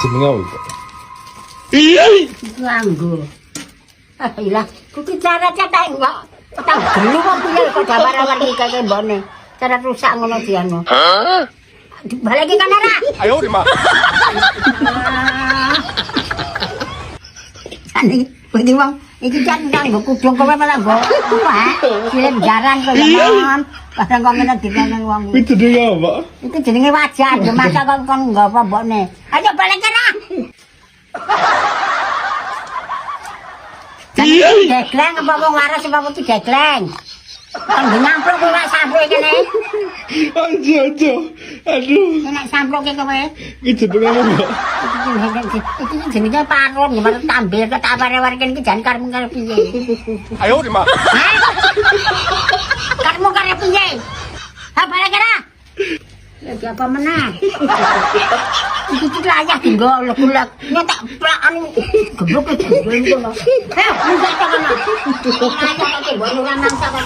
jenenge apa? Nganggo. Ah ilah, kuwi cara cetak kok. Tak gelu kok piye kok gambar-gambar iki kaya mbone. Cara rusak ngono dianu. Hah? Balik ke kamera. Ayo, Rima. Ani, kuwi wong iki jan nganggo kudung kowe malah mbok apa ha? Film jarang kok ya. Kadang kok ngene dikenang wong. Kuwi jenenge apa? Itu jenenge wajan, ya masa kon nggo apa mbokne. Ayo balik kena. Degleng apa wong waras apa kudu degleng? Kon nyampluk kowe sampluk kene. Aja. Aduh. Nek sampluk kowe. Iki jenenge apa? Iki jenenge parun, ya marang tampil ke tawar-war kene iki jan karepmu karo piye? Ayo, Rima. Karepmu karo piye? Ha balik kena. Ya apa meneh? Iki layak dinggo legulek. Nyetak plakan geblok ngono. Heh, mundur ta kana. Ayo kok mbok ora nang sak kok